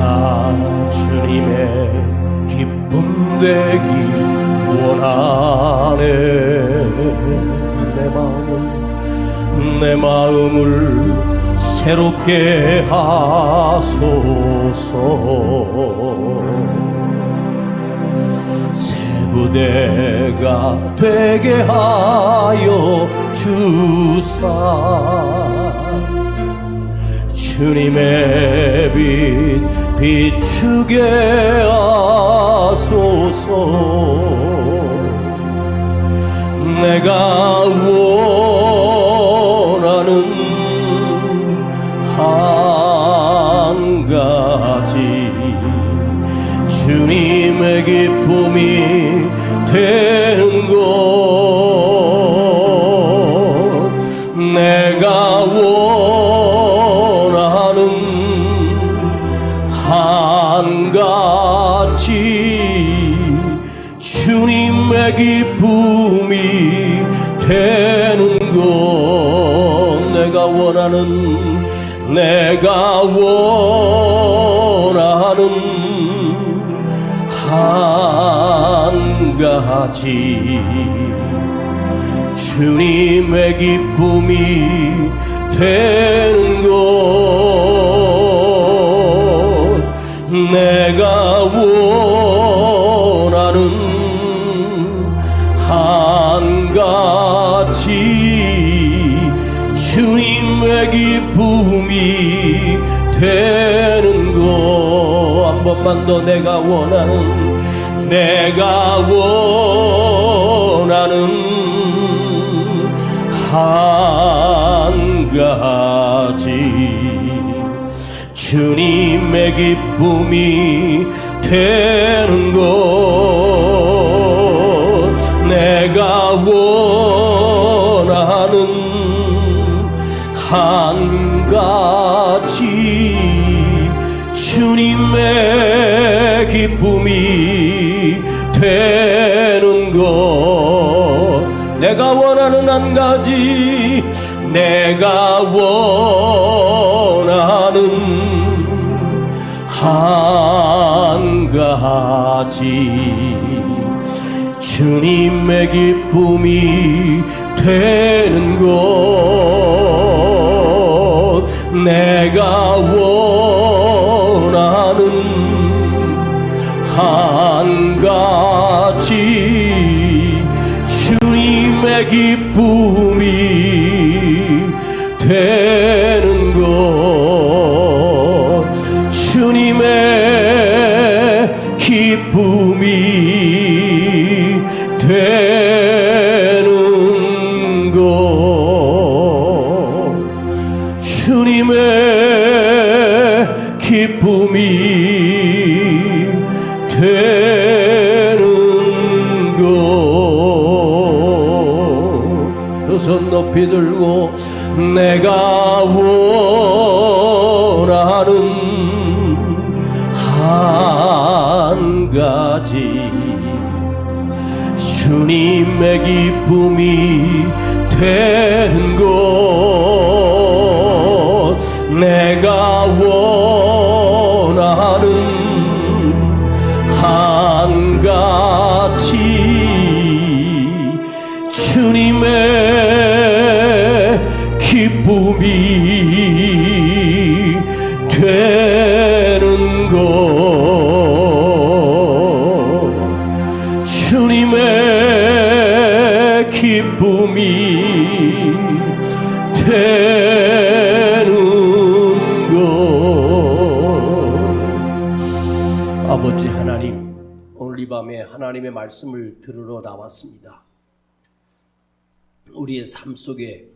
내가 주님의 기쁨 되기 원하네. 내 마음을 새롭게 하소서. 새 부대가 되게 하여 주사. 주님의 빛 비추게 하소서. 내가 원하는 한 가지, 주님의 기쁨이 되는 것. 내가 원하는 한 가지, 주님의 기쁨이 되는 것. 내가 원하는 한 가지, 주님의 기쁨이 되는 것. 내가 원하는 한 가지, 주님의 기쁨이 되는 것. 한 번만 더. 내가 원하는 한 가지, 주님의 기쁨이 되는 것. 내가 원하는 한 가지, 주님의 기쁨이 되는 것. 내가 원하는 한 가지, 내가 원하는 한 가지, 주님의 기쁨이 되는 것. 내가 원하는 한 가지, 주님의 기쁨이 되는 것. 주님의 기쁨이 되는 것. 주님의 기쁨이 되는 것. 두 손 높이 들고 내가 원하는 한 가지, 주님의 기쁨이 되는 것. 내가 원하는 한 가지, 주님의 기쁨이 되는 것. 주님의 기쁨이 되는 것. 아버지 하나님, 오늘 이 밤에 하나님의 말씀을 들으러 나왔습니다. 우리의 삶 속에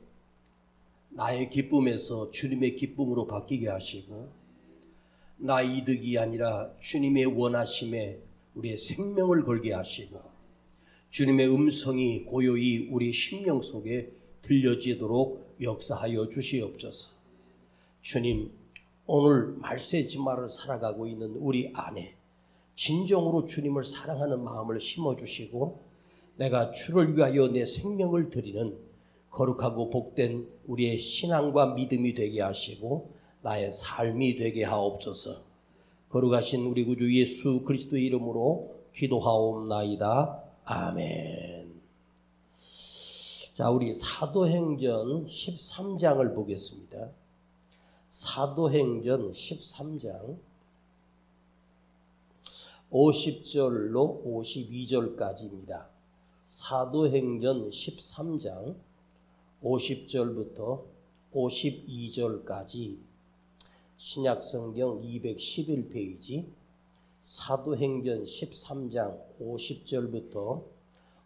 나의 기쁨에서 주님의 기쁨으로 바뀌게 하시고, 나의 이득이 아니라 주님의 원하심에 우리의 생명을 걸게 하시고, 주님의 음성이 고요히 우리 심령 속에 들려지도록 역사하여 주시옵소서. 주님, 오늘 말세지마를 살아가고 있는 우리 안에 진정으로 주님을 사랑하는 마음을 심어주시고, 내가 주를 위하여 내 생명을 드리는 거룩하고 복된 우리의 신앙과 믿음이 되게 하시고 나의 삶이 되게 하옵소서. 거룩하신 우리 구주 예수 그리스도의 이름으로 기도하옵나이다. 아멘. 자, 우리 사도행전 13장을 보겠습니다. 사도행전 13장 50절로 52절까지입니다. 사도행전 13장 50절부터 52절까지 신약성경 211페이지 사도행전 13장 50절부터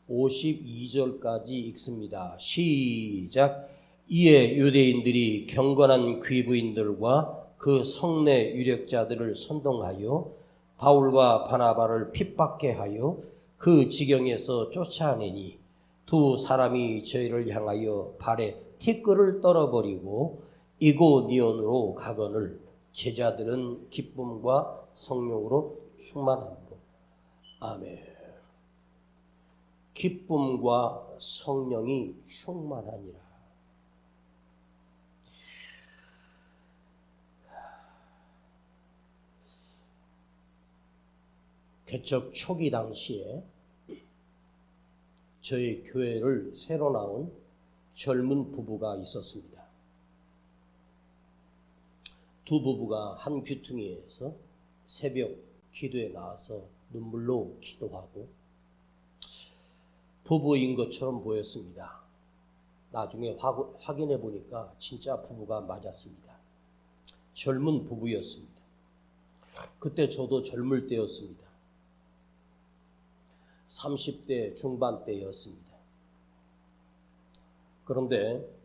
52절까지 읽습니다. 시작. 이에 유대인들이 경건한 귀부인들과 그 성내 유력자들을 선동하여 바울과 바나바를 핍박해 하여 그 지경에서 쫓아내니 두 사람이 저희를 향하여 발에 티끌을 떨어버리고 이고니온으로 가거늘 제자들은 기쁨과 성령으로 충만함으로. 아멘. 기쁨과 성령이 충만하니라. 개척 초기 당시에 저희 교회를 새로 나온 젊은 부부가 있었습니다. 두 부부가 한 귀퉁이에서 새벽 기도에 나와서 눈물로 기도하고 부부인 것처럼 보였습니다. 나중에 확인해 보니까 진짜 부부가 맞았습니다. 젊은 부부였습니다. 그때 저도 젊을 때였습니다. 30대 중반 때였습니다. 그런데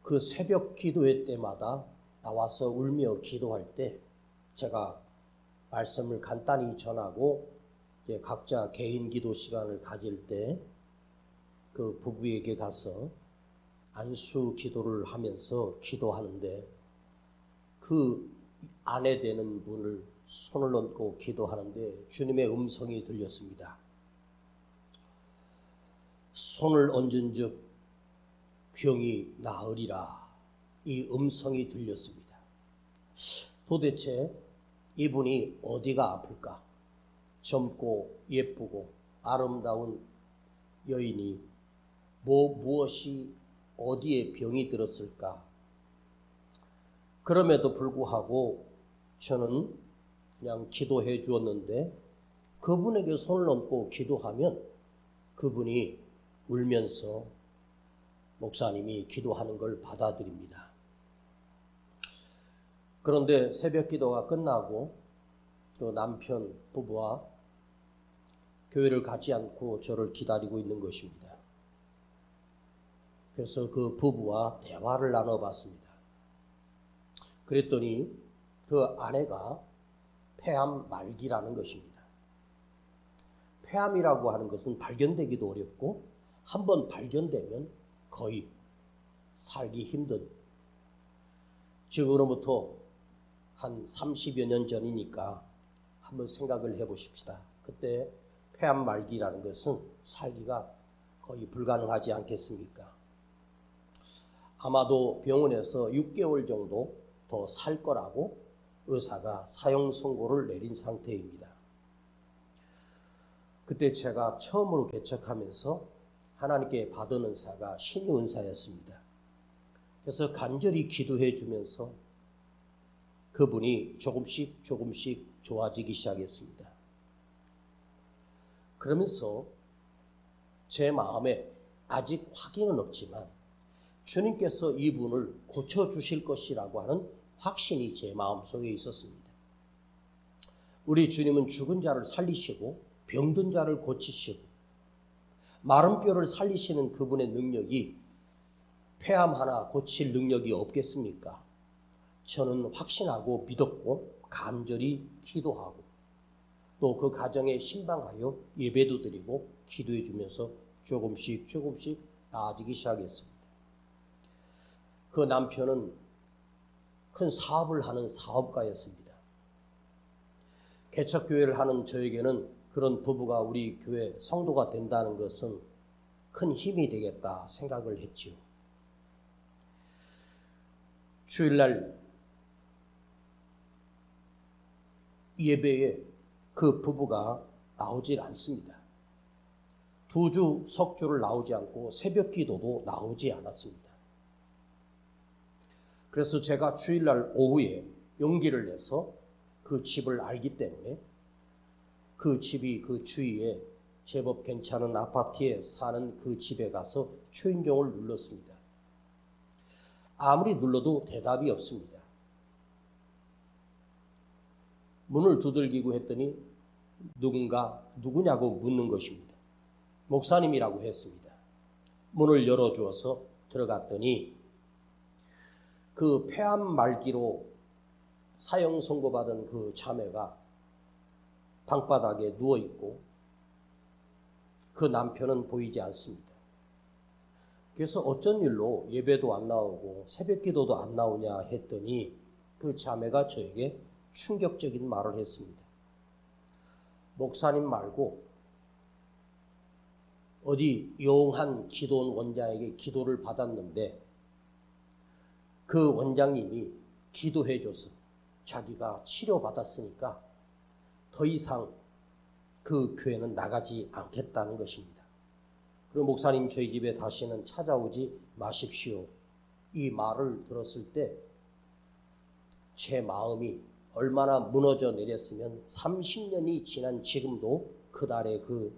그 새벽 기도회 때마다 나와서 울며 기도할 때 제가 말씀을 간단히 전하고 이제 각자 개인 기도 시간을 가질 때 그 부부에게 가서 안수 기도를 하면서 기도하는데 그 아내 되는 분을 손을 얹고 기도하는데 주님의 음성이 들렸습니다. 손을 얹은 즉 병이 나으리라. 이 음성이 들렸습니다. 도대체 이분이 어디가 아플까? 젊고 예쁘고 아름다운 여인이 무엇이 어디에 병이 들었을까? 그럼에도 불구하고 저는 그냥 기도해 주었는데 그분에게 손을 얹고 기도하면 그분이 울면서 목사님이 기도하는 걸 받아들입니다. 그런데 새벽 기도가 끝나고 또 남편 부부와 교회를 가지 않고 저를 기다리고 있는 것입니다. 그래서 그 부부와 대화를 나눠봤습니다. 그랬더니 그 아내가 폐암 말기라는 것입니다. 폐암이라고 하는 것은 발견되기도 어렵고 한번 발견되면 거의 살기 힘든, 지금으로부터 한 30여 년 전이니까 한번 생각을 해보십시다. 그때 폐암 말기라는 것은 살기가 거의 불가능하지 않겠습니까? 아마도 병원에서 6개월 정도 더 살 거라고 의사가 사형 선고를 내린 상태입니다. 그때 제가 처음으로 개척하면서 하나님께 받은 은사가 신유 은사였습니다. 그래서 간절히 기도해 주면서 그분이 조금씩 좋아지기 시작했습니다. 그러면서 제 마음에 아직 확인은 없지만 주님께서 이분을 고쳐주실 것이라고 하는 확신이 제 마음속에 있었습니다. 우리 주님은 죽은 자를 살리시고 병든 자를 고치시고 마른 뼈를 살리시는 그분의 능력이 폐암 하나 고칠 능력이 없겠습니까? 저는 확신하고 믿었고 간절히 기도하고 또 그 가정에 신방하여 예배도 드리고 기도해 주면서 조금씩 나아지기 시작했습니다. 그 남편은 큰 사업을 하는 사업가였습니다. 개척교회를 하는 저에게는 그런 부부가 우리 교회 성도가 된다는 것은 큰 힘이 되겠다 생각을 했지요. 주일날 예배에 그 부부가 나오질 않습니다. 2주 석주를 나오지 않고 새벽 기도도 나오지 않았습니다. 그래서 제가 주일날 오후에 용기를 내서 그 집을 알기 때문에 그 집이 그 주위에 제법 괜찮은 아파트에 사는 그 집에 가서 초인종을 눌렀습니다. 아무리 눌러도 대답이 없습니다. 문을 두들기고 했더니 누구냐고 묻는 것입니다. 목사님이라고 했습니다. 문을 열어주어서 들어갔더니 그 폐암 말기로 사형 선고받은 그 자매가 방바닥에 누워있고 그 남편은 보이지 않습니다. 그래서 어쩐 일로 예배도 안 나오고 새벽 기도도 안 나오냐 했더니 그 자매가 저에게 충격적인 말을 했습니다. 목사님 말고 어디 용한 기도원 원장에게 기도를 받았는데 그 원장님이 기도해줘서 자기가 치료받았으니까 더 이상 그 교회는 나가지 않겠다는 것입니다. 그리고 목사님 저희 집에 다시는 찾아오지 마십시오. 이 말을 들었을 때 제 마음이 얼마나 무너져 내렸으면 30년이 지난 지금도 그날의 그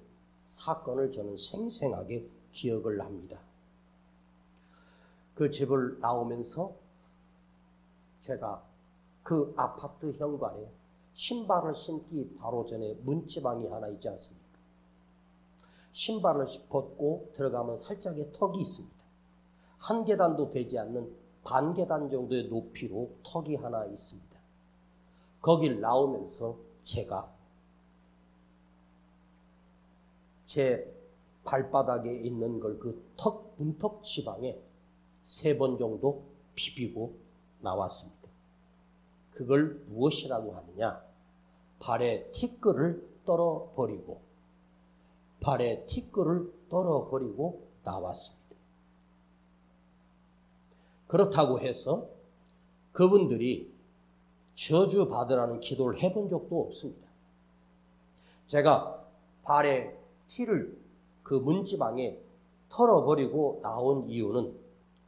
사건을 저는 생생하게 기억을 합니다. 그 집을 나오면서 제가 그 아파트 현관에 신발을 신기 바로 전에 문지방이 하나 있지 않습니까? 신발을 벗고 들어가면 살짝의 턱이 있습니다. 한 계단도 되지 않는 반 계단 정도의 높이로 턱이 하나 있습니다. 거길 나오면서 제가 제 발바닥에 있는 걸 그 턱, 문턱 지방에 3번 정도 비비고 나왔습니다. 그걸 무엇이라고 하느냐? 발에 티끌을 떨어버리고 나왔습니다. 그렇다고 해서 그분들이 저주 받으라는 기도를 해본 적도 없습니다. 제가 발에 티를 그 문지방에 털어버리고 나온 이유는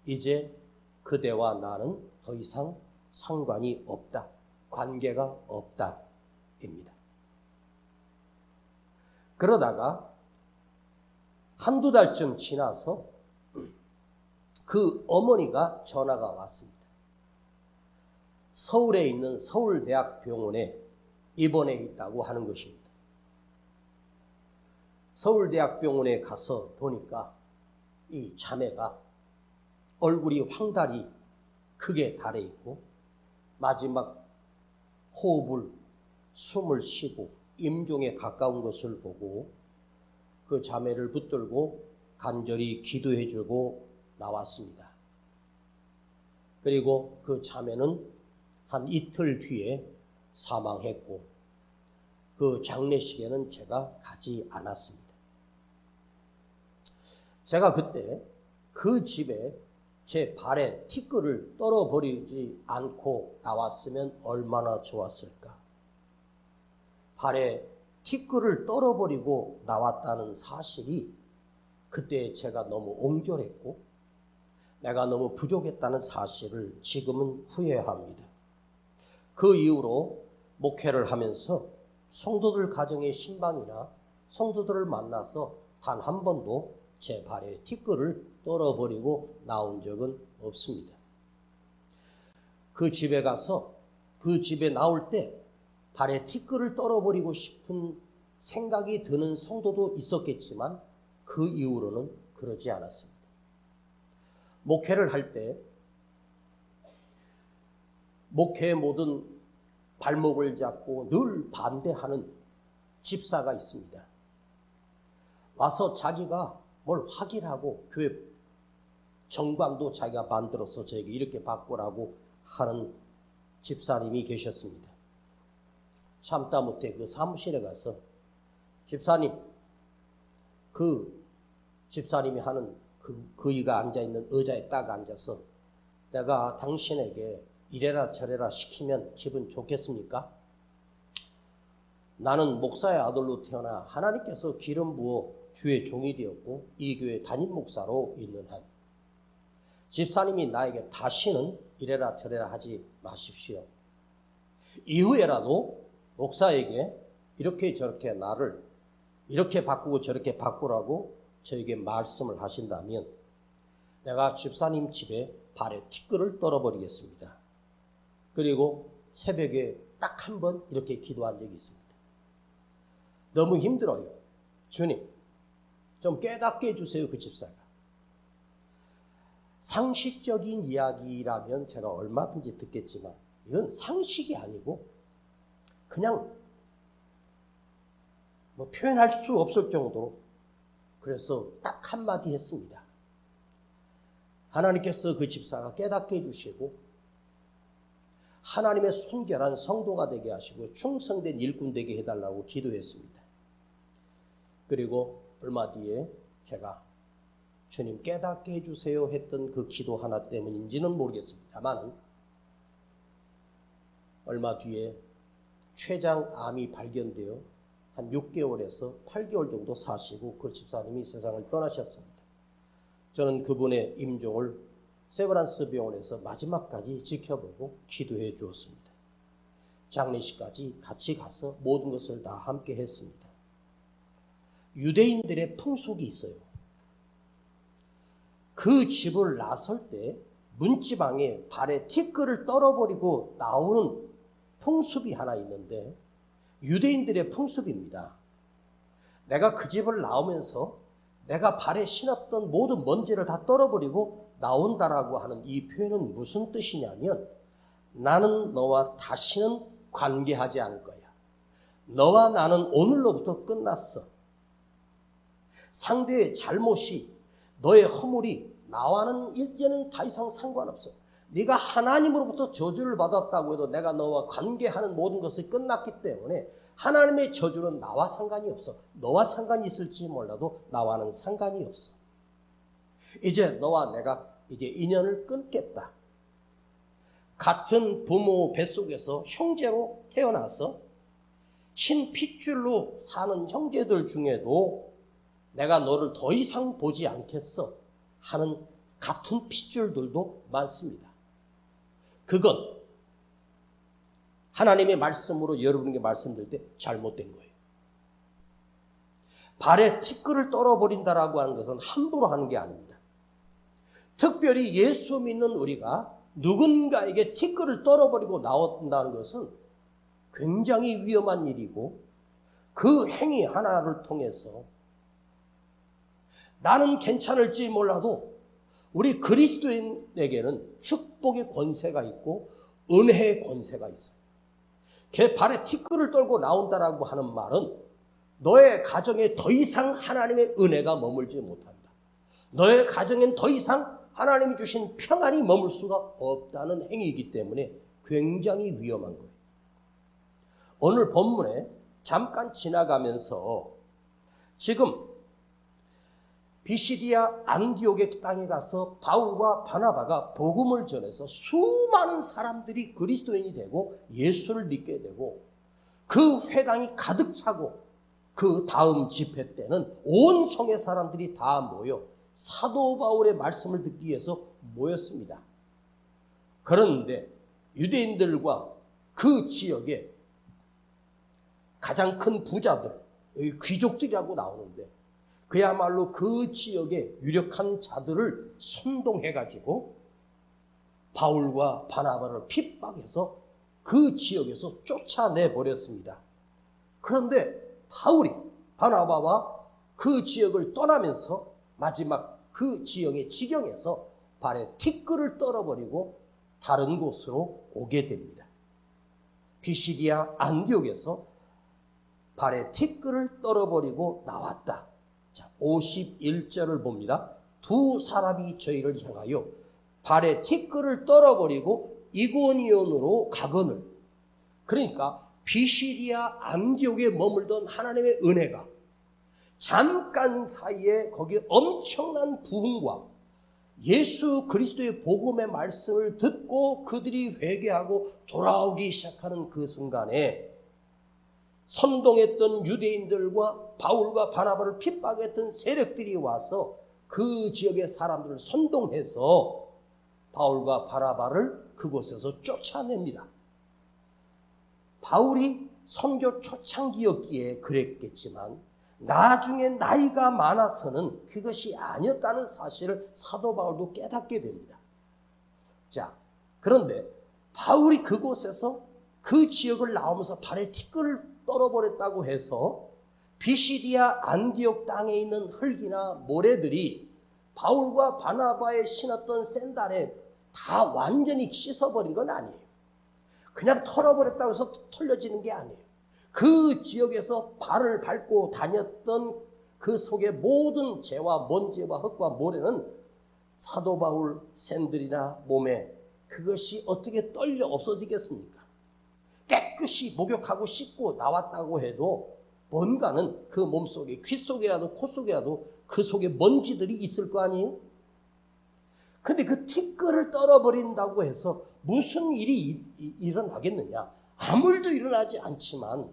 이제 그대와 나는 더 이상 상관이 없다, 관계가 없다입니다. 그러다가 한두 달쯤 지나서 그 어머니가 전화가 왔습니다. 서울에 있는 서울대학병원에 입원해 있다고 하는 것입니다. 서울대학병원에 가서 보니까 이 자매가 얼굴이 황달이 크게 달해 있고 마지막 호흡을 숨을 쉬고 임종에 가까운 것을 보고 그 자매를 붙들고 간절히 기도해주고 나왔습니다. 그리고 그 자매는 한 이틀 뒤에 사망했고 그 장례식에는 제가 가지 않았습니다. 제가 그때 그 집에 제 발에 티끌을 떨어버리지 않고 나왔으면 얼마나 좋았을까. 발에 티끌을 떨어버리고 나왔다는 사실이 그때 제가 너무 옹졸했고 내가 너무 부족했다는 사실을 지금은 후회합니다. 그 이후로 목회를 하면서 성도들 가정의 신방이나 성도들을 만나서 단 한 번도 제 발에 티끌을 떨어버리고 나온 적은 없습니다. 그 집에 가서 그 집에 나올 때 발에 티끌을 떨어버리고 싶은 생각이 드는 성도도 있었겠지만 그 이후로는 그러지 않았습니다. 목회를 할 때 목회의 모든 발목을 잡고 늘 반대하는 집사가 있습니다. 와서 자기가 뭘 확인하고 교회 정관도 자기가 만들어서 저에게 이렇게 바꾸라고 하는 집사님이 계셨습니다. 참다 못해 그 사무실에 가서 집사님, 그 집사님이 하는 그이가 앉아있는 의자에 딱 앉아서 내가 당신에게 이래라 저래라 시키면 기분 좋겠습니까? 나는 목사의 아들로 태어나 하나님께서 기름 부어 주의 종이 되었고 이 교회 담임 목사로 있는 한 집사님이 나에게 다시는 이래라 저래라 하지 마십시오. 이후에라도 목사에게 이렇게 저렇게 나를 이렇게 바꾸고 저렇게 바꾸라고 저에게 말씀을 하신다면 내가 집사님 집에 발에 티끌을 떨어버리겠습니다. 그리고 새벽에 딱 한 번 이렇게 기도한 적이 있습니다. 너무 힘들어요. 주님, 좀 깨닫게 해주세요. 그 집사가. 상식적인 이야기라면 제가 얼마든지 듣겠지만 이건 상식이 아니고 그냥 뭐 표현할 수 없을 정도로 그래서 딱 한마디 했습니다. 하나님께서 그 집사가 깨닫게 해주시고 하나님의 순결한 성도가 되게 하시고 충성된 일꾼 되게 해달라고 기도했습니다. 그리고 얼마 뒤에 제가 주님 깨닫게 해주세요 했던 그 기도 하나 때문인지는 모르겠습니다만 얼마 뒤에 췌장암이 발견되어 한 6개월에서 8개월 정도 사시고 그 집사님이 세상을 떠나셨습니다. 저는 그분의 임종을 세브란스 병원에서 마지막까지 지켜보고 기도해 주었습니다. 장례식까지 같이 가서 모든 것을 다 함께 했습니다. 유대인들의 풍속이 있어요. 그 집을 나설 때 문지방에 발에 티끌을 떨어버리고 나오는 풍습이 하나 있는데 유대인들의 풍습입니다. 내가 그 집을 나오면서 내가 발에 신었던 모든 먼지를 다 떨어버리고 나온다라고 하는 이 표현은 무슨 뜻이냐면 나는 너와 다시는 관계하지 않을 거야. 너와 나는 오늘로부터 끝났어. 상대의 잘못이 너의 허물이 나와는 이제는 더 이상 상관없어. 네가 하나님으로부터 저주를 받았다고 해도 내가 너와 관계하는 모든 것이 끝났기 때문에 하나님의 저주는 나와 상관이 없어. 너와 상관이 있을지 몰라도 나와는 상관이 없어. 이제 너와 내가 이제 인연을 끊겠다. 같은 부모 뱃속에서 형제로 태어나서 친핏줄로 사는 형제들 중에도 내가 너를 더 이상 보지 않겠어 하는 같은 핏줄들도 많습니다. 그건 하나님의 말씀으로 여러분에게 말씀드릴 때 잘못된 거예요. 발에 티끌을 떨어버린다라고 하는 것은 함부로 하는 게 아닙니다. 특별히 예수 믿는 우리가 누군가에게 티끌을 떨어버리고 나온다는 것은 굉장히 위험한 일이고 그 행위 하나를 통해서 나는 괜찮을지 몰라도 우리 그리스도인에게는 축복의 권세가 있고 은혜의 권세가 있어요. 걔 발에 티끌을 떨고 나온다라고 하는 말은 너의 가정에 더 이상 하나님의 은혜가 머물지 못한다. 너의 가정엔 더 이상 하나님이 주신 평안이 머물 수가 없다는 행위이기 때문에 굉장히 위험한 거예요. 오늘 본문에 잠깐 지나가면서 지금 비시디아 안디옥의 땅에 가서 바울과 바나바가 복음을 전해서 수많은 사람들이 그리스도인이 되고 예수를 믿게 되고 그 회당이 가득 차고 그 다음 집회 때는 온 성의 사람들이 다 모여 사도 바울의 말씀을 듣기 위해서 모였습니다. 그런데 유대인들과 그 지역에 가장 큰 부자들, 여기 귀족들이라고 나오는데 그야말로 그 지역의 유력한 자들을 선동해가지고 바울과 바나바를 핍박해서 그 지역에서 쫓아내버렸습니다. 그런데 바울이 바나바와 그 지역을 떠나면서 마지막 그 지역의 지경에서 발에 티끌을 떨어버리고 다른 곳으로 오게 됩니다. 비시디아 안디옥에서 발에 티끌을 떨어버리고 나왔다. 자, 51절을 봅니다. 두 사람이 저희를 향하여 발에 티끌을 떨어버리고 이고니온으로 가거늘. 그러니까 비시디아 안디옥에 머물던 하나님의 은혜가 잠깐 사이에 거기에 엄청난 부흥과 예수 그리스도의 복음의 말씀을 듣고 그들이 회개하고 돌아오기 시작하는 그 순간에 선동했던 유대인들과 바울과 바나바를 핍박했던 세력들이 와서 그 지역의 사람들을 선동해서 바울과 바나바를 그곳에서 쫓아냅니다. 바울이 선교 초창기였기에 그랬겠지만 나중에 나이가 많아서는 그것이 아니었다는 사실을 사도 바울도 깨닫게 됩니다. 자, 그런데 바울이 그곳에서 그 지역을 나오면서 발에 티끌을 떨어버렸다고 해서 비시디아 안디옥 땅에 있는 흙이나 모래들이 바울과 바나바에 신었던 샌들에 다 완전히 씻어버린 건 아니에요. 그냥 털어버렸다고 해서 털려지는 게 아니에요. 그 지역에서 발을 밟고 다녔던 그 속의 모든 재와 먼지와 흙과 모래는 사도 바울 샌들이나 몸에 그것이 어떻게 떨려 없어지겠습니까? 깨끗이 목욕하고 씻고 나왔다고 해도 뭔가는 그 몸속에 귀 속이라도 코 속이라도 그 속에 먼지들이 있을 거 아니에요? 근데 그 티끌을 떨어버린다고 해서 무슨 일이 일어나겠느냐? 아무 일도 일어나지 않지만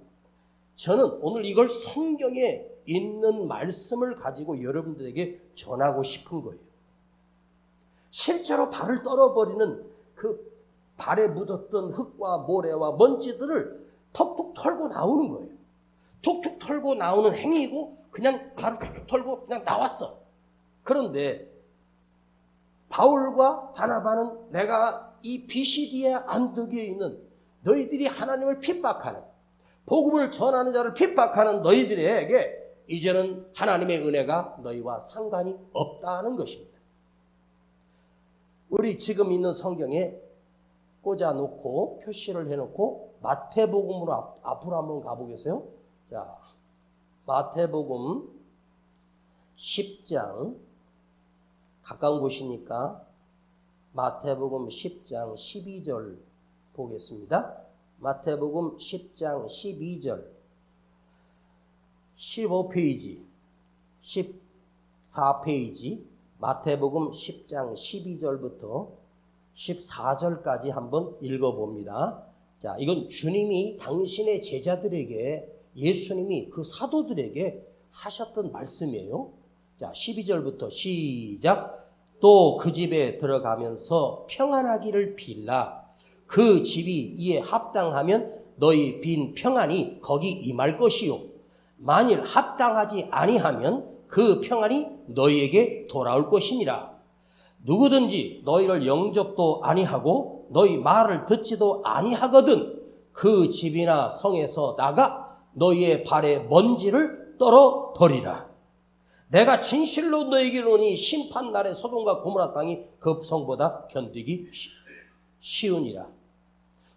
저는 오늘 이걸 성경에 있는 말씀을 가지고 여러분들에게 전하고 싶은 거예요. 실제로 발을 떨어버리는 그 발에 묻었던 흙과 모래와 먼지들을 톡톡 털고 나오는 거예요. 톡톡 털고 나오는 행위고 그냥 발을 톡톡 털고 그냥 나왔어. 그런데 바울과 바나바는 내가 이 비시디아 안디옥에 있는 너희들이 하나님을 핍박하는 복음을 전하는 자를 핍박하는 너희들에게 이제는 하나님의 은혜가 너희와 상관이 없다는 것입니다. 우리 지금 있는 성경에 꽂아놓고 표시를 해놓고 마태복음으로 앞으로 한번 가보겠어요. 자, 마태복음 10장 가까운 곳이니까 마태복음 10장 12절 보겠습니다. 마태복음 10장 12절 15페이지 14페이지 마태복음 10장 12절부터 14절까지 한번 읽어봅니다. 자, 이건 주님이 당신의 제자들에게 예수님이 그 사도들에게 하셨던 말씀이에요. 자, 12절부터 시작. 또 그 집에 들어가면서 평안하기를 빌라. 그 집이 이에 합당하면 너희 빈 평안이 거기 임할 것이요. 만일 합당하지 아니하면 그 평안이 너희에게 돌아올 것이니라. 누구든지 너희를 영접도 아니하고 너희 말을 듣지도 아니하거든 그 집이나 성에서 나가 너희의 발에 먼지를 떨어 버리라. 내가 진실로 너희에게 이르노니 심판날에 소돔과 고모라 땅이 그 성보다 견디기 쉬우니라.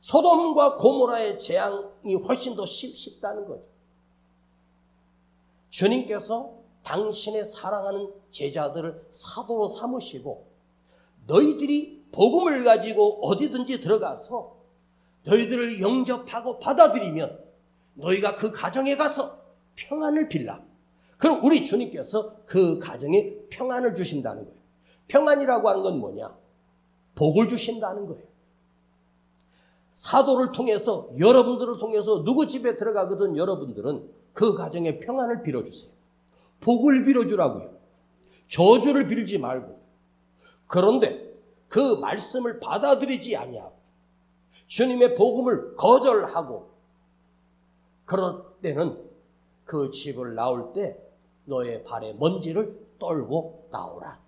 소돔과 고모라의 재앙이 훨씬 더 쉽다는 거죠. 주님께서 당신의 사랑하는 제자들을 사도로 삼으시고 너희들이 복음을 가지고 어디든지 들어가서 너희들을 영접하고 받아들이면 너희가 그 가정에 가서 평안을 빌라. 그럼 우리 주님께서 그 가정에 평안을 주신다는 거예요. 평안이라고 하는 건 뭐냐? 복을 주신다는 거예요. 사도를 통해서 여러분들을 통해서 누구 집에 들어가거든 여러분들은 그 가정에 평안을 빌어주세요. 복을 빌어주라고요. 저주를 빌지 말고. 그런데 그 말씀을 받아들이지 아니하고 주님의 복음을 거절하고 그럴 때는 그 집을 나올 때 너의 발에 먼지를 떨고 나오라.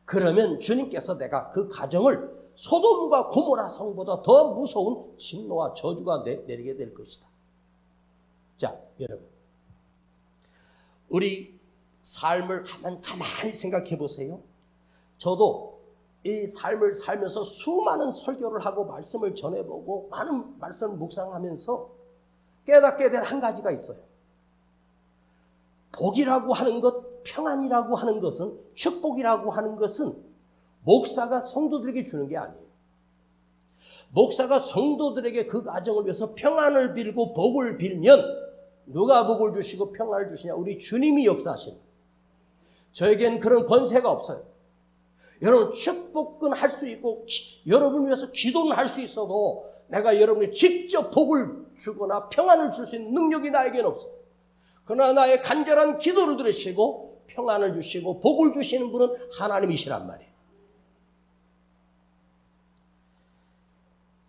그러면 주님께서 내가 그 가정을 소돔과 고모라 성보다 더 무서운 진노와 저주가 내리게 될 것이다. 자, 여러분. 우리 삶을 한번 가만히 생각해 보세요. 저도 이 삶을 살면서 수많은 설교를 하고 말씀을 전해보고 많은 말씀을 묵상하면서 깨닫게 된 한 가지가 있어요. 복이라고 하는 것, 평안이라고 하는 것은, 축복이라고 하는 것은 목사가 성도들에게 주는 게 아니에요. 목사가 성도들에게 그 가정을 위해서 평안을 빌고 복을 빌면 누가 복을 주시고 평안을 주시냐? 우리 주님이 역사하시는 거예요. 저에겐 그런 권세가 없어요. 여러분 축복은 할 수 있고 여러분을 위해서 기도는 할 수 있어도 내가 여러분에게 직접 복을 주거나 평안을 줄 수 있는 능력이 나에게는 없어. 그러나 나의 간절한 기도를 들으시고 평안을 주시고 복을 주시는 분은 하나님이시란 말이에요.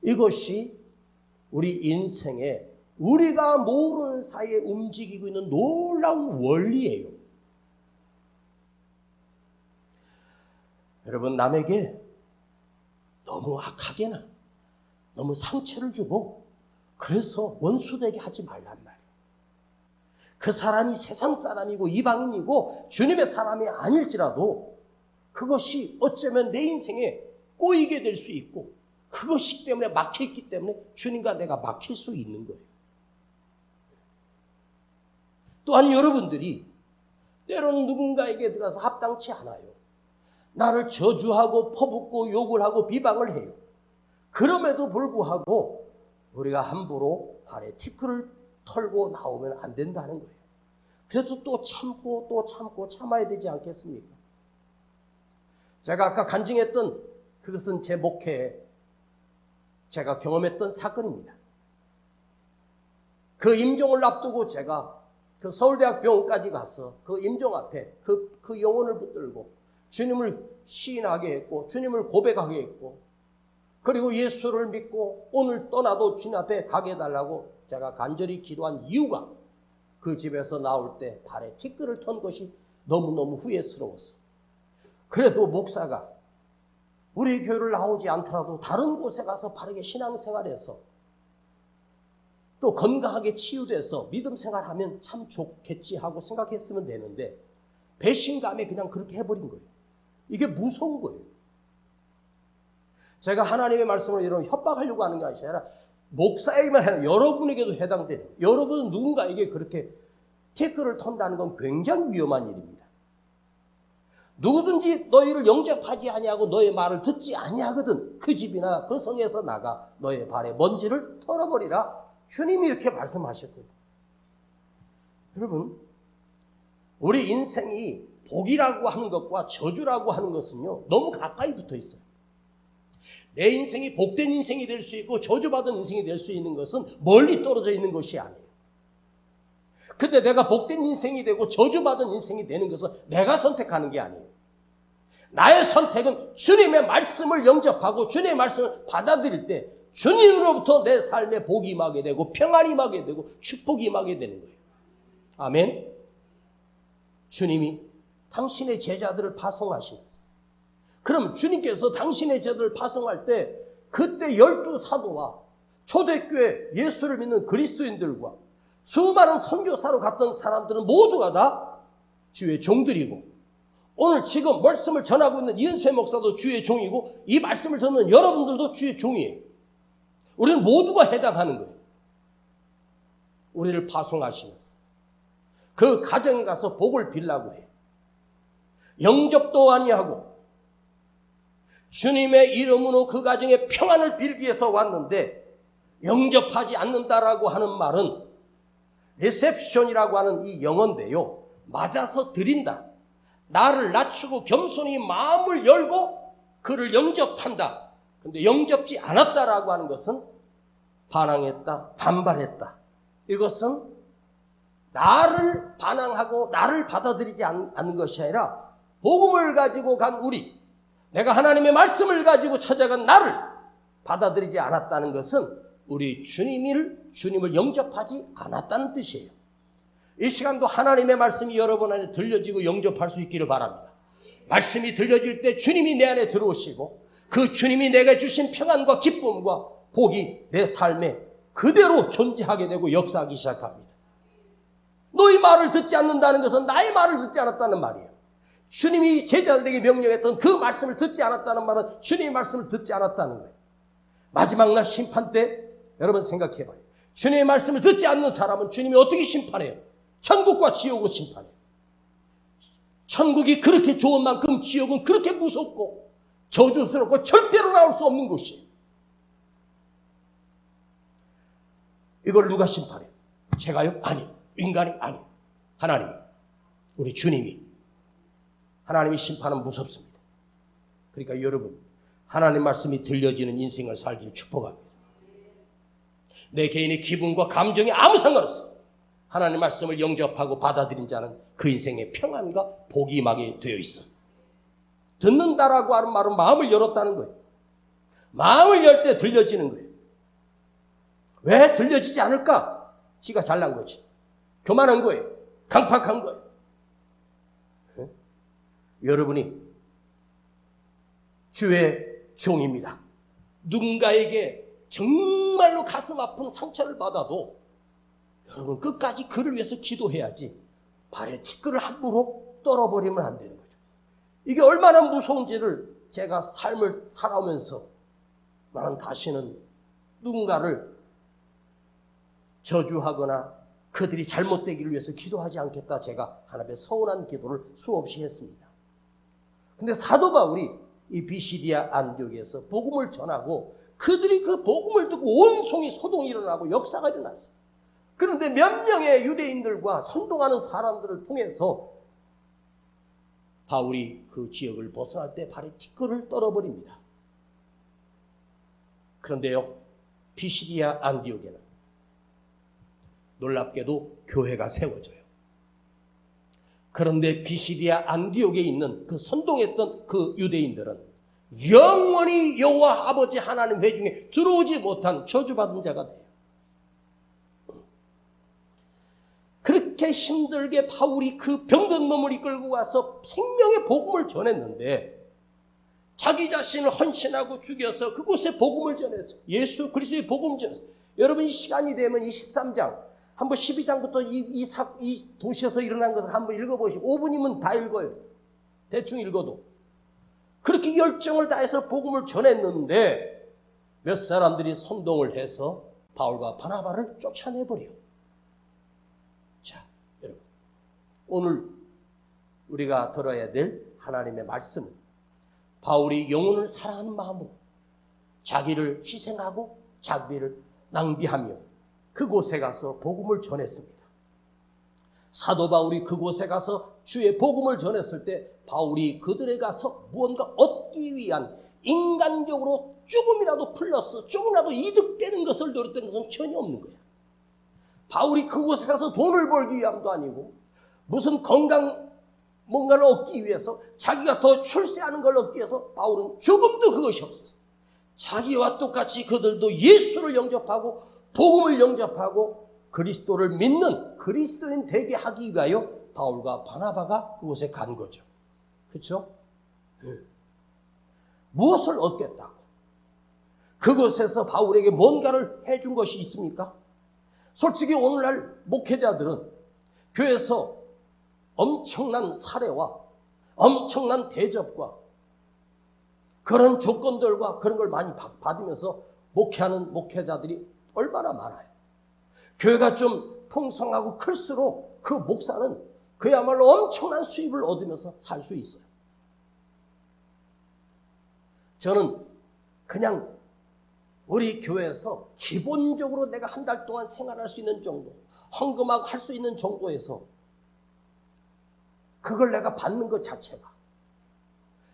이것이 우리 인생에 우리가 모르는 사이에 움직이고 있는 놀라운 원리예요. 여러분, 남에게 너무 악하게나 너무 상처를 주고 그래서 원수되게 하지 말란 말이에요. 그 사람이 세상 사람이고 이방인이고 주님의 사람이 아닐지라도 그것이 어쩌면 내 인생에 꼬이게 될 수 있고 그것이 때문에 막혀있기 때문에 주님과 내가 막힐 수 있는 거예요. 또한 여러분들이 때로는 누군가에게 들어서 합당치 않아요. 나를 저주하고 퍼붓고 욕을 하고 비방을 해요. 그럼에도 불구하고 우리가 함부로 발에 티끌을 털고 나오면 안 된다는 거예요. 그래서 또 참고 또 참고 참아야 되지 않겠습니까? 제가 아까 간증했던 그것은 제 목회에 제가 경험했던 사건입니다. 그 임종을 앞두고 제가 그 서울대학 병원까지 가서 그 임종 앞에 그 영혼을 붙들고 주님을 시인하게 했고 주님을 고백하게 했고 그리고 예수를 믿고 오늘 떠나도 주님 앞에 가게 해달라고 제가 간절히 기도한 이유가 그 집에서 나올 때 발에 티끌을 턴 것이 너무너무 후회스러웠어. 그래도 목사가 우리 교회를 나오지 않더라도 다른 곳에 가서 바르게 신앙생활해서 또 건강하게 치유돼서 믿음 생활하면 참 좋겠지 하고 생각했으면 되는데 배신감에 그냥 그렇게 해버린 거예요. 이게 무서운 거예요. 제가 하나님의 말씀을 이런 협박하려고 하는 게 아니라 목사에게만 아니라 여러분에게도 해당돼요. 여러분은 누군가에게 그렇게 태클을 턴다는 건 굉장히 위험한 일입니다. 누구든지 너희를 영접하지 아니하고 너의 말을 듣지 아니하거든 그 집이나 그 성에서 나가 너의 발에 먼지를 털어버리라. 주님이 이렇게 말씀하셨거든요. 여러분, 우리 인생이 복이라고 하는 것과 저주라고 하는 것은요 너무 가까이 붙어 있어요. 내 인생이 복된 인생이 될 수 있고 저주받은 인생이 될 수 있는 것은 멀리 떨어져 있는 것이 아니에요. 근데 내가 복된 인생이 되고 저주받은 인생이 되는 것은 내가 선택하는 게 아니에요. 나의 선택은 주님의 말씀을 영접하고 주님의 말씀을 받아들일 때 주님으로부터 내 삶에 복이 임하게 되고 평안이 임하게 되고 축복이 임하게 되는 거예요. 아멘. 주님이 당신의 제자들을 파송하시면서 그럼 주님께서 당신의 제자들을 파송할 때 그때 12사도와 초대교회 예수를 믿는 그리스도인들과 수많은 선교사로 갔던 사람들은 모두가 다 주의 종들이고 오늘 지금 말씀을 전하고 있는 이은세 목사도 주의 종이고 이 말씀을 듣는 여러분들도 주의 종이에요. 우리는 모두가 해당하는 거예요. 우리를 파송하시면서 그 가정에 가서 복을 빌라고 해요. 영접도 아니하고 주님의 이름으로 그 가정에 평안을 빌기 위해서 왔는데 영접하지 않는다라고 하는 말은 리셉션이라고 하는 이 영어인데요. 맞아서 드린다. 나를 낮추고 겸손히 마음을 열고 그를 영접한다. 근데 영접지 않았다라고 하는 것은 반항했다, 반발했다. 이것은 나를 반항하고 나를 받아들이지 않는 것이 아니라 복음을 가지고 간 우리, 내가 하나님의 말씀을 가지고 찾아간 나를 받아들이지 않았다는 것은 우리 주님을 영접하지 않았다는 뜻이에요. 이 시간도 하나님의 말씀이 여러분 안에 들려지고 영접할 수 있기를 바랍니다. 말씀이 들려질 때 주님이 내 안에 들어오시고 그 주님이 내게 주신 평안과 기쁨과 복이 내 삶에 그대로 존재하게 되고 역사하기 시작합니다. 너희 말을 듣지 않는다는 것은 나의 말을 듣지 않았다는 말이에요. 주님이 제자들에게 명령했던 그 말씀을 듣지 않았다는 말은 주님의 말씀을 듣지 않았다는 거예요. 마지막 날 심판 때 여러분 생각해봐요. 주님의 말씀을 듣지 않는 사람은 주님이 어떻게 심판해요? 천국과 지옥으로 심판해요. 천국이 그렇게 좋은 만큼 지옥은 그렇게 무섭고 저주스럽고 절대로 나올 수 없는 곳이에요. 이걸 누가 심판해요? 제가요? 아니요. 인간이 아니에요. 하나님이, 우리 주님이. 하나님의 심판은 무섭습니다. 그러니까 여러분, 하나님 말씀이 들려지는 인생을 살기를 축복합니다. 내 개인의 기분과 감정에 아무 상관없어. 하나님 말씀을 영접하고 받아들인 자는 그 인생에 평안과 복이 임하게 되어 있어. 듣는다라고 하는 말은 마음을 열었다는 거예요. 마음을 열 때 들려지는 거예요. 왜 들려지지 않을까? 지가 잘난 거지. 교만한 거예요. 강팍한 거예요. 네? 여러분이 주의 종입니다. 누군가에게 정말로 가슴 아픈 상처를 받아도 여러분 끝까지 그를 위해서 기도해야지 발에 티끌을 함부로 떨어버리면 안 되는 거죠. 이게 얼마나 무서운지를 제가 삶을 살아오면서 나는 다시는 누군가를 저주하거나 그들이 잘못되기를 위해서 기도하지 않겠다. 제가 하나님의 서운한 기도를 수없이 했습니다. 근데 사도 바울이 이 비시디아 안디옥에서 복음을 전하고 그들이 그 복음을 듣고 온 송이 소동이 일어나고 역사가 일어났어요. 그런데 몇 명의 유대인들과 선동하는 사람들을 통해서 바울이 그 지역을 벗어날 때 발에 티끌을 떨어버립니다. 그런데요, 비시디아 안디옥에는 놀랍게도 교회가 세워져요. 그런데 비시디아 안디옥에 있는 그 선동했던 그 유대인들은 영원히 여호와 아버지 하나님 회중에 들어오지 못한 저주받은 자가 돼요. 그렇게 힘들게 바울이 그 병든 몸을 이끌고 와서 생명의 복음을 전했는데 자기 자신을 헌신하고 죽여서 그곳에 복음을 전했어요. 예수 그리스도의 복음을 전했어요. 여러분 이 시간이 되면 23장 한번 12장부터 이 도시에서 일어난 것을 한번 읽어보시고 5분이면 다 읽어요. 대충 읽어도. 그렇게 열정을 다해서 복음을 전했는데 몇 사람들이 선동을 해서 바울과 바나바를 쫓아내버려요. 자, 여러분 오늘 우리가 들어야 될 하나님의 말씀은 바울이 영혼을 사랑하는 마음으로 자기를 희생하고 자비를 낭비하며 그곳에 가서 복음을 전했습니다. 사도 바울이 그곳에 가서 주의 복음을 전했을 때 바울이 그들에 가서 무언가 얻기 위한 인간적으로 조금이라도 플러스 조금이라도 이득되는 것을 노렸던 것은 전혀 없는 거야. 바울이 그곳에 가서 돈을 벌기 위함도 아니고 무슨 건강 뭔가를 얻기 위해서 자기가 더 출세하는 걸 얻기 위해서 바울은 조금도 그것이 없었어. 자기와 똑같이 그들도 예수를 영접하고 복음을 영접하고 그리스도를 믿는 그리스도인 되게 하기 위하여 바울과 바나바가 그곳에 간 거죠. 그렇죠? 무엇을 얻겠다고? 그곳에서 바울에게 뭔가를 해준 것이 있습니까? 솔직히 오늘날 목회자들은 교회에서 엄청난 사례와 엄청난 대접과 그런 조건들과 그런 걸 많이 받으면서 목회하는 목회자들이 얼마나 많아요. 교회가 좀 풍성하고 클수록 그 목사는 그야말로 엄청난 수입을 얻으면서 살 수 있어요. 저는 그냥 우리 교회에서 기본적으로 내가 한 달 동안 생활할 수 있는 정도, 헌금하고 할 수 있는 정도에서 그걸 내가 받는 것 자체가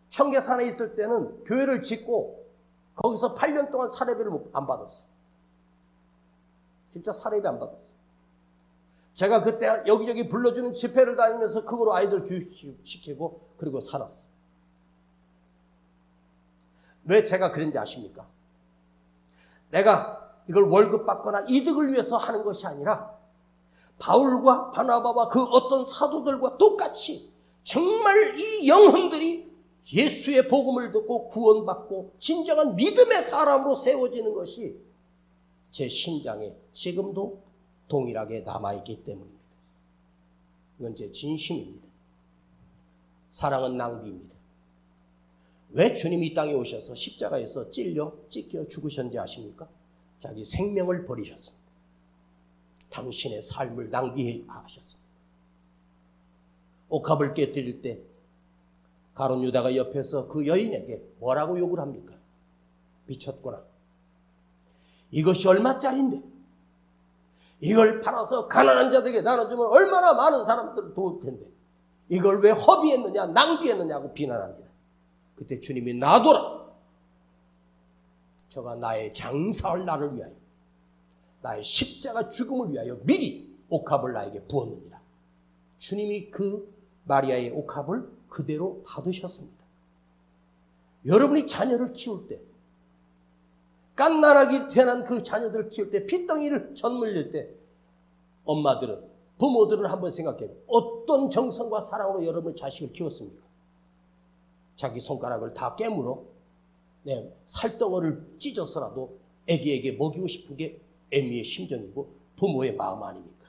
청계산에 있을 때는 교회를 짓고 거기서 8년 동안 사례비를 안 받았어. 진짜 사례비 안 받았어. 제가 그때 여기저기 불러주는 집회를 다니면서 그거로 아이들 교육시키고 그리고 살았어. 왜 제가 그런지 아십니까? 내가 이걸 월급 받거나 이득을 위해서 하는 것이 아니라 바울과 바나바와 그 어떤 사도들과 똑같이 정말 이 영혼들이 예수의 복음을 듣고 구원받고 진정한 믿음의 사람으로 세워지는 것이 제 심장에 지금도 동일하게 남아있기 때문입니다. 이건 제 진심입니다. 사랑은 낭비입니다. 왜 주님이 이 땅에 오셔서 십자가에서 찢겨 죽으셨는지 아십니까? 자기 생명을 버리셨습니다. 당신의 삶을 낭비하셨습니다. 옥합을 깨뜨릴 때 가룟 유다가 옆에서 그 여인에게 뭐라고 욕을 합니까? 미쳤구나. 이것이 얼마짜리인데 이걸 팔아서 가난한 자들에게 나눠주면 얼마나 많은 사람들을 도울 텐데 이걸 왜 허비했느냐 낭비했느냐고 비난합니다. 그때 주님이 놔둬라. 저가 나의 장사할 날을 위하여 나의 십자가 죽음을 위하여 미리 옥합을 나에게 부었느니라. 주님이 그 마리아의 옥합을 그대로 받으셨습니다. 여러분이 자녀를 키울 때, 깐난하게 태어난 그 자녀들을 키울 때, 핏덩이를 젖물릴 때 엄마들은, 부모들은 한번 생각해요. 어떤 정성과 사랑으로 여러분의 자식을 키웠습니까? 자기 손가락을 다 깨물어 살덩어리를 찢어서라도 애기에게 먹이고 싶은 게 애미의 심정이고 부모의 마음 아닙니까?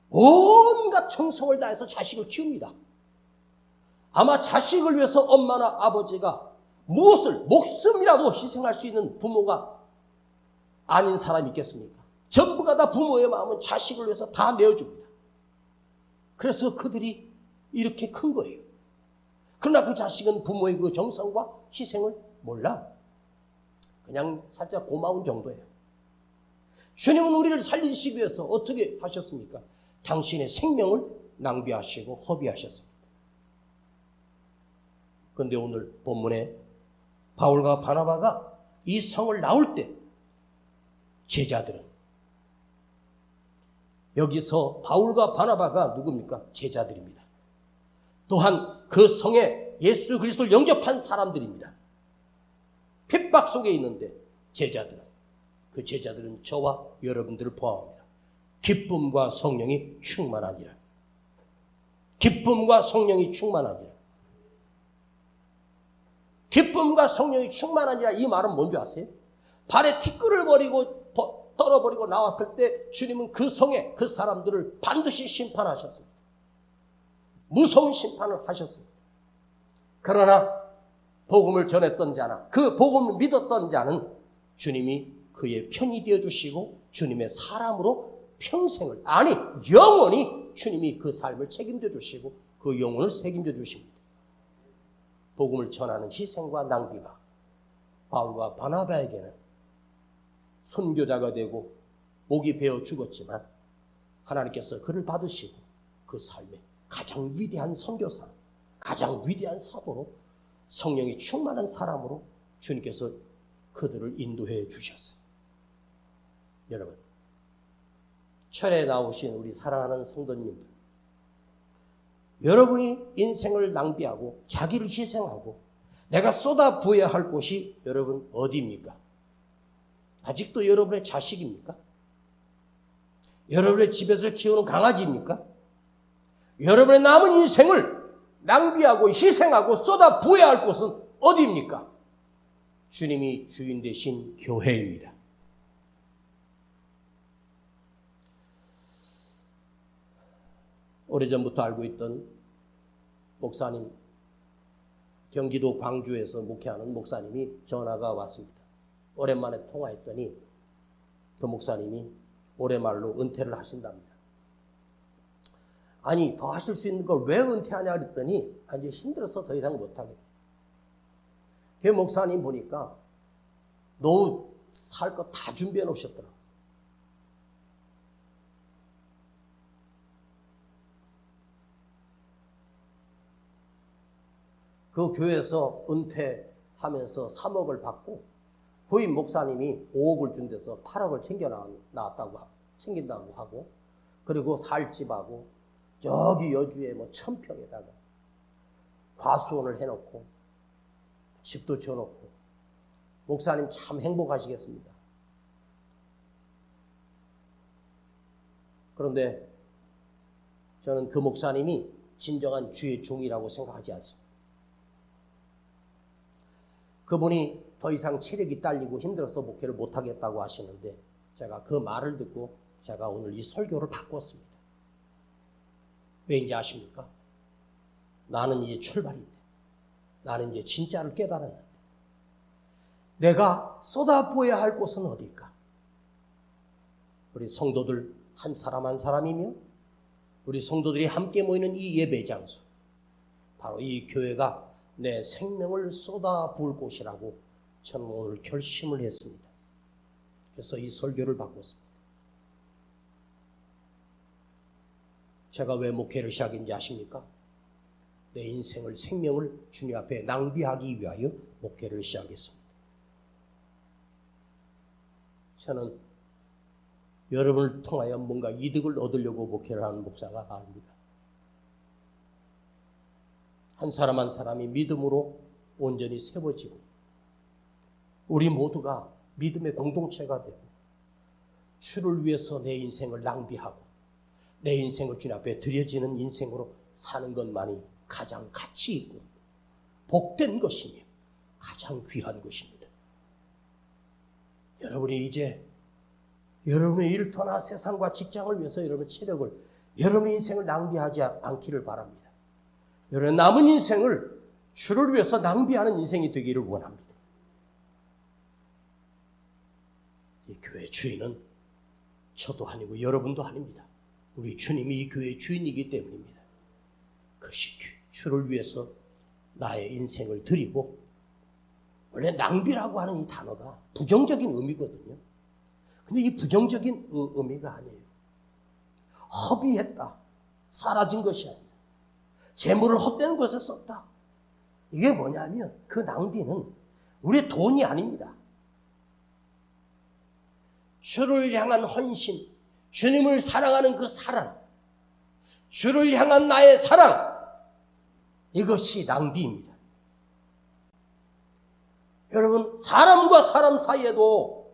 온갖 정성을 다해서 자식을 키웁니다. 아마 자식을 위해서 엄마나 아버지가 무엇을 목숨이라도 희생할 수 있는 부모가 아닌 사람이 있겠습니까? 전부가 다 부모의 마음은 자식을 위해서 다 내어줍니다. 그래서 그들이 이렇게 큰 거예요. 그러나 그 자식은 부모의 그 정성과 희생을 몰라. 그냥 살짝 고마운 정도예요. 주님은 우리를 살리시기 위해서 어떻게 하셨습니까? 당신의 생명을 낭비하시고 허비하셨습니다. 그런데 오늘 본문에 바울과 바나바가 이 성을 나올 때 제자들은, 여기서 바울과 바나바가 누굽니까? 제자들입니다. 또한 그 성에 예수 그리스도를 영접한 사람들입니다. 핍박 속에 있는데 그 제자들은 저와 여러분들을 포함합니다. 기쁨과 성령이 충만하니라. 기쁨과 성령이 충만하니라. 기쁨과 성령이 충만하니라. 이 말은 뭔지 아세요? 발에 티끌을 버리고 떨어버리고 나왔을 때 주님은 그 성에 그 사람들을 반드시 심판하셨습니다. 무서운 심판을 하셨습니다. 그러나 복음을 전했던 자나 그 복음을 믿었던 자는 주님이 그의 편이 되어주시고 주님의 사람으로 평생을, 아니 영원히 주님이 그 삶을 책임져 주시고 그 영혼을 책임져 주십니다. 복음을 전하는 희생과 낭비가 바울과 바나바에게는 선교자가 되고 목이 베어 죽었지만 하나님께서 그를 받으시고 그 삶에 가장 위대한 선교사로, 가장 위대한 사도로, 성령이 충만한 사람으로 주님께서 그들을 인도해 주셨어요. 여러분, 철에 나오신 우리 사랑하는 성도님들, 여러분이 인생을 낭비하고 자기를 희생하고 내가 쏟아 부어야 할 곳이 여러분 어디입니까? 아직도 여러분의 자식입니까? 여러분의 집에서 키우는 강아지입니까? 여러분의 남은 인생을 낭비하고 희생하고 쏟아 부어야 할 곳은 어디입니까? 주님이 주인 되신 교회입니다. 오래전부터 알고 있던 목사님, 경기도 광주에서 목회하는 목사님이 전화가 왔습니다. 오랜만에 통화했더니 그 목사님이 올해 말로 은퇴를 하신답니다. 아니, 더 하실 수 있는 걸 왜 은퇴하냐 그랬더니 이제 힘들어서 더 이상 못하겠다. 그 목사님 보니까 노후 살 거 다 준비해 놓으셨더라고요. 그 교회에서 은퇴하면서 3억을 받고 부임 목사님이 5억을 준 데서 8억을 챙긴다고 하고, 그리고 살 집하고 저기 여주에 1000평에다가 과수원을 해놓고 집도 지어놓고, 목사님 참 행복하시겠습니다. 그런데 저는 그 목사님이 진정한 주의 종이라고 생각하지 않습니다. 그분이 더 이상 체력이 딸리고 힘들어서 목회를 못하겠다고 하시는데 제가 그 말을 듣고 제가 오늘 이 설교를 바꿨습니다. 왜인지 아십니까? 나는 이제 출발인데, 나는 이제 진짜를 깨달았는데 내가 쏟아부어야 할 곳은 어딜까? 우리 성도들 한 사람 한 사람이며 우리 성도들이 함께 모이는 이 예배 장소, 바로 이 교회가 내 생명을 쏟아부을 곳이라고 저는 오늘 결심을 했습니다. 그래서 이 설교를 바꿨습니다. 제가 왜 목회를 시작했는지 아십니까? 내 인생을, 생명을 주님 앞에 낭비하기 위하여 목회를 시작했습니다. 저는 여러분을 통하여 뭔가 이득을 얻으려고 목회를 하는 목사가 아닙니다. 한 사람 한 사람이 믿음으로 온전히 세워지고 우리 모두가 믿음의 공동체가 되고 주를 위해서 내 인생을 낭비하고 내 인생을 주님 앞에 드려지는 인생으로 사는 것만이 가장 가치 있고 복된 것이며 가장 귀한 것입니다. 여러분이 이제 여러분의 일터나 세상과 직장을 위해서 여러분의 체력을, 여러분의 인생을 낭비하지 않기를 바랍니다. 여러분의 남은 인생을 주를 위해서 낭비하는 인생이 되기를 원합니다. 이 교회 주인은 저도 아니고 여러분도 아닙니다. 우리 주님이 이 교회의 주인이기 때문입니다. 그것이 주를 위해서 나의 인생을 드리고, 원래 낭비라고 하는 이 단어가 부정적인 의미거든요. 근데 이 부정적인 의미가 아니에요. 허비했다, 사라진 것이 아니라 재물을 헛되는 것에 썼다. 이게 뭐냐면 그 낭비는 우리의 돈이 아닙니다. 주를 향한 헌신, 주님을 사랑하는 그 사랑, 주를 향한 나의 사랑, 이것이 낭비입니다. 여러분, 사람과 사람 사이에도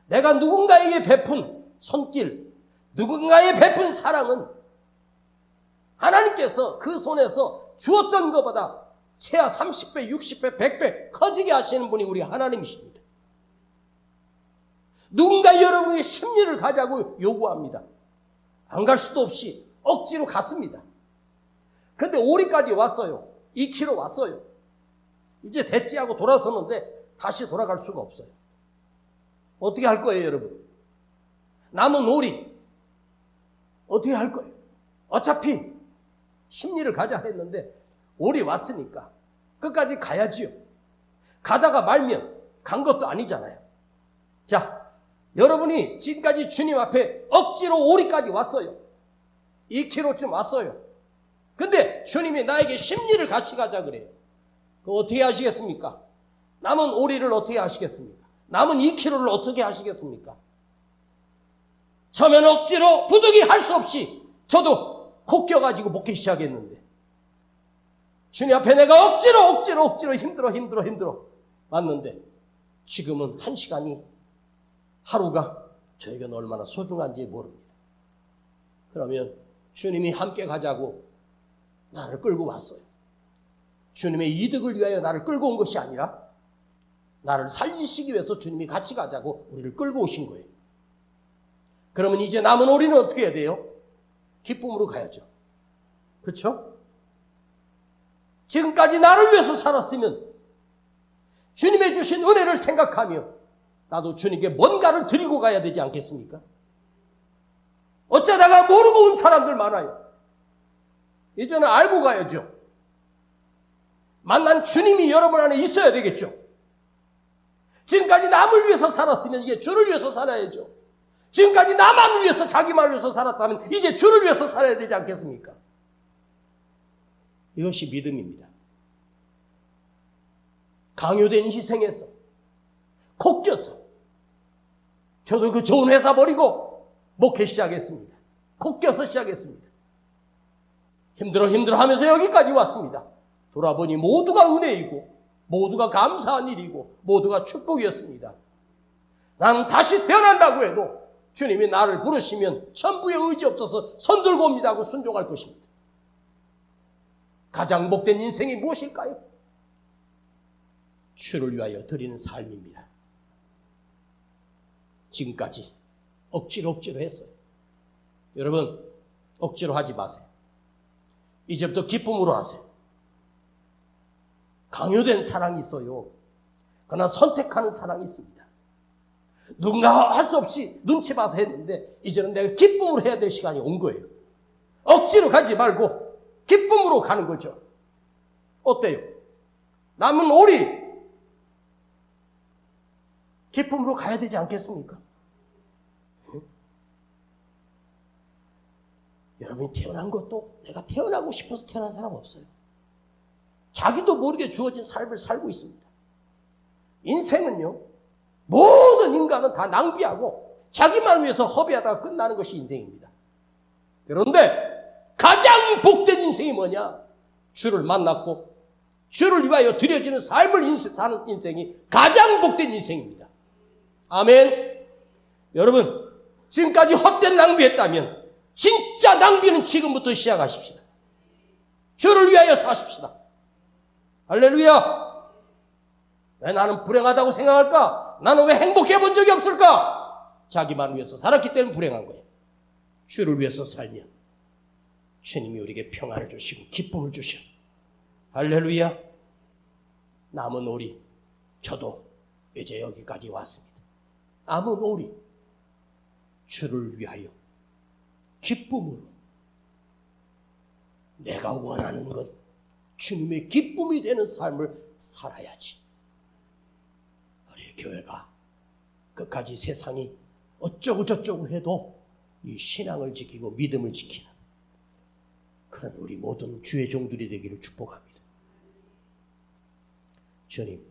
내가 누군가에게 베푼 손길, 누군가에 베푼 사랑은 하나님께서 그 손에서 주었던 것보다 최하 30배, 60배, 100배 커지게 하시는 분이 우리 하나님이십니다. 누군가 여러분의 심리를 가자고 요구합니다. 안 갈 수도 없이 억지로 갔습니다. 근데 오리까지 왔어요. 2km 왔어요. 이제 됐지 하고 돌아섰는데 다시 돌아갈 수가 없어요. 어떻게 할 거예요, 여러분? 남은 오리 어떻게 할 거예요? 어차피 심리를 가자 했는데 오리 왔으니까 끝까지 가야지요. 가다가 말면 간 것도 아니잖아요. 자, 여러분이 지금까지 주님 앞에 억지로 오리까지 왔어요. 2km쯤 왔어요. 근데 주님이 나에게 심리를 같이 가자 그래요. 그럼 어떻게 하시겠습니까? 남은 오리를 어떻게 하시겠습니까? 남은 2km를 어떻게 하시겠습니까? 처음엔 억지로 부득이 할 수 없이 저도 코 껴가지고 목회 시작했는데 주님 앞에 내가 억지로 힘들어 왔는데 지금은 1시간이, 하루가 저에게는 얼마나 소중한지 모릅니다. 그러면 주님이 함께 가자고 나를 끌고 왔어요. 주님의 이득을 위하여 나를 끌고 온 것이 아니라 나를 살리시기 위해서 주님이 같이 가자고 우리를 끌고 오신 거예요. 그러면 이제 남은 오리는 어떻게 해야 돼요? 기쁨으로 가야죠. 그렇죠? 지금까지 나를 위해서 살았으면 주님의 주신 은혜를 생각하며 나도 주님께 뭔가를 드리고 가야 되지 않겠습니까? 어쩌다가 모르고 온 사람들 많아요. 이제는 알고 가야죠. 만난 주님이 여러분 안에 있어야 되겠죠. 지금까지 남을 위해서 살았으면 이제 주를 위해서 살아야죠. 지금까지 나만 위해서, 자기만 위해서 살았다면 이제 주를 위해서 살아야 되지 않겠습니까? 이것이 믿음입니다. 강요된 희생에서 코 껴서 저도 그 좋은 회사 버리고 목회 시작했습니다. 코 껴서 시작했습니다. 힘들어 하면서 여기까지 왔습니다. 돌아보니 모두가 은혜이고 모두가 감사한 일이고 모두가 축복이었습니다. 나는 다시 태어난다고 해도 주님이 나를 부르시면 천부의 의지 없어서 손 들고 옵니다 하고 순종할 것입니다. 가장 복된 인생이 무엇일까요? 주를 위하여 드리는 삶입니다. 지금까지 억지로 했어요. 여러분, 억지로 하지 마세요. 이제부터 기쁨으로 하세요. 강요된 사랑이 있어요. 그러나 선택하는 사랑이 있습니다. 누군가 할 수 없이 눈치 봐서 했는데 이제는 내가 기쁨으로 해야 될 시간이 온 거예요. 억지로 가지 말고 기쁨으로 가는 거죠. 어때요? 남은 오리 기쁨으로 가야 되지 않겠습니까? 응? 여러분이 태어난 것도 내가 태어나고 싶어서 태어난 사람 없어요. 자기도 모르게 주어진 삶을 살고 있습니다. 인생은요, 모든 인간은 다 낭비하고 자기만 위해서 허비하다가 끝나는 것이 인생입니다. 그런데 가장 복된 인생이 뭐냐? 주를 만났고 주를 위하여 드려지는 삶을 사는 인생이 가장 복된 인생입니다. 아멘. 여러분, 지금까지 헛된 낭비했다면 진짜 낭비는 지금부터 시작하십시다. 주를 위하여 사십시다. 할렐루야. 왜 나는 불행하다고 생각할까? 나는 왜 행복해 본 적이 없을까? 자기만 위해서 살았기 때문에 불행한 거예요. 주를 위해서 살면 주님이 우리에게 평안을 주시고 기쁨을 주셔. 할렐루야. 남은 오리, 저도 이제 여기까지 왔습니다. 남은 오리, 주를 위하여 기쁨으로, 내가 원하는 건 주님의 기쁨이 되는 삶을 살아야지. 우리 교회가 끝까지 세상이 어쩌고 저쩌고 해도 이 신앙을 지키고 믿음을 지키는 그런 우리 모든 주의 종들이 되기를 축복합니다. 주님,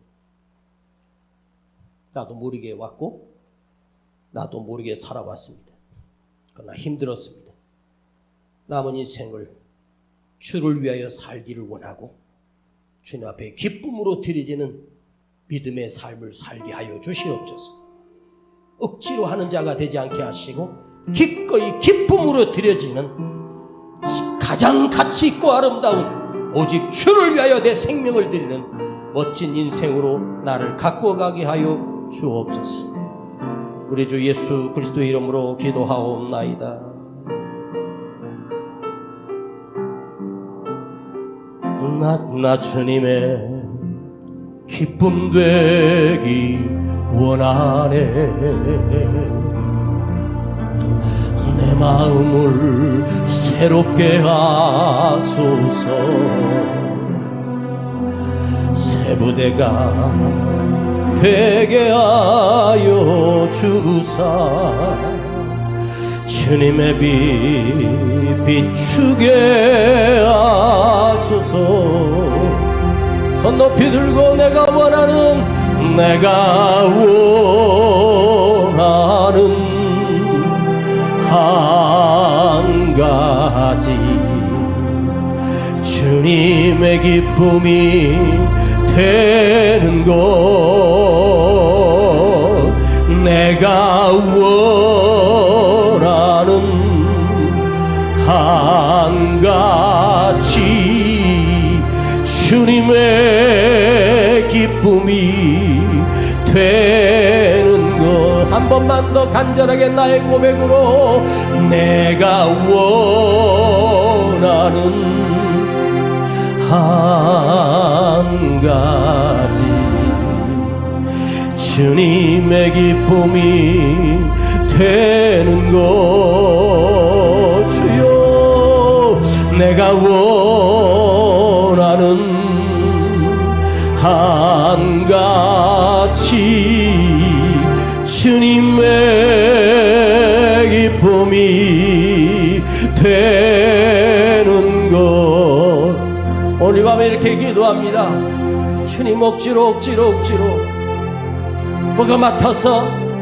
나도 모르게 왔고 나도 모르게 살아왔습니다. 그러나 힘들었습니다. 남은 인생을 주를 위하여 살기를 원하고 주님 앞에 기쁨으로 드려지는 믿음의 삶을 살게 하여 주시옵소서. 억지로 하는 자가 되지 않게 하시고 기꺼이 기쁨으로 드려지는 가장 가치 있고 아름다운 오직 주를 위하여 내 생명을 드리는 멋진 인생으로 나를 갖고 가게 하여 주옵소서. 우리 주 예수 그리스도의 이름으로 기도하옵나이다. 나 주님의 기쁨 되기 원하네. 내 마음을 새롭게 하소서. 새 부대가 되게 하여 주사 주님의 빛 비추게 하소서. 손 높이 들고 내가 원하는 한 가지 주님의 기쁨이 되는 것, 내가 원하는 한 가지 주님의 기쁨이 되는 것. 한 번만 더 간절하게 나의 고백으로 내가 원하는 한 가지 주님의 기쁨이 되는 것. 주여, 내가 원하는 한 가지 주님의 기쁨이 되는 것. 오늘 밤에 이렇게 기도합니다. 주님, 억지로 뭐가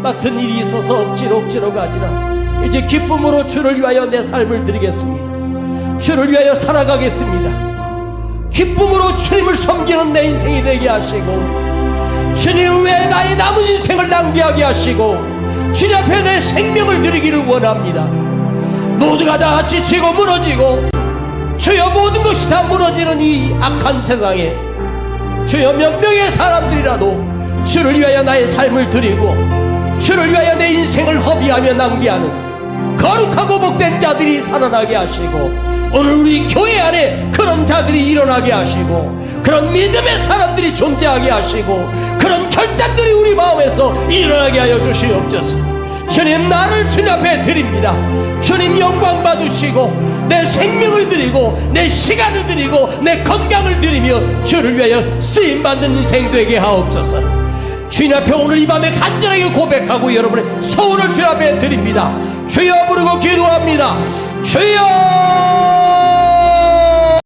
맡은 일이 있어서 억지로가 아니라 이제 기쁨으로 주를 위하여 내 삶을 드리겠습니다. 주를 위하여 살아가겠습니다. 기쁨으로 주님을 섬기는 내 인생이 되게 하시고 주님 외에 나의 남은 인생을 낭비하게 하시고 주님 앞에 내 생명을 드리기를 원합니다. 모두가 다 지치고 무너지고 주여 모든 것이 다 무너지는 이 악한 세상에 주여 몇 명의 사람들이라도 주를 위하여 나의 삶을 드리고 주를 위하여 내 인생을 허비하며 낭비하는 거룩하고 복된 자들이 살아나게 하시고 오늘 우리 교회 안에 그런 자들이 일어나게 하시고 그런 믿음의 사람들이 존재하게 하시고 그런 결단들이 우리 마음에서 일어나게 하여 주시옵소서. 주님, 나를 주님 앞에 드립니다. 주님, 영광 받으시고 내 생명을 드리고 내 시간을 드리고 내 건강을 드리며 주를 위하여 쓰임받는 인생 되게 하옵소서. 주님 앞에 오늘 이 밤에 간절하게 고백하고 여러분의 소원을 주님 앞에 드립니다. 주여 부르고 기도합니다. 주여!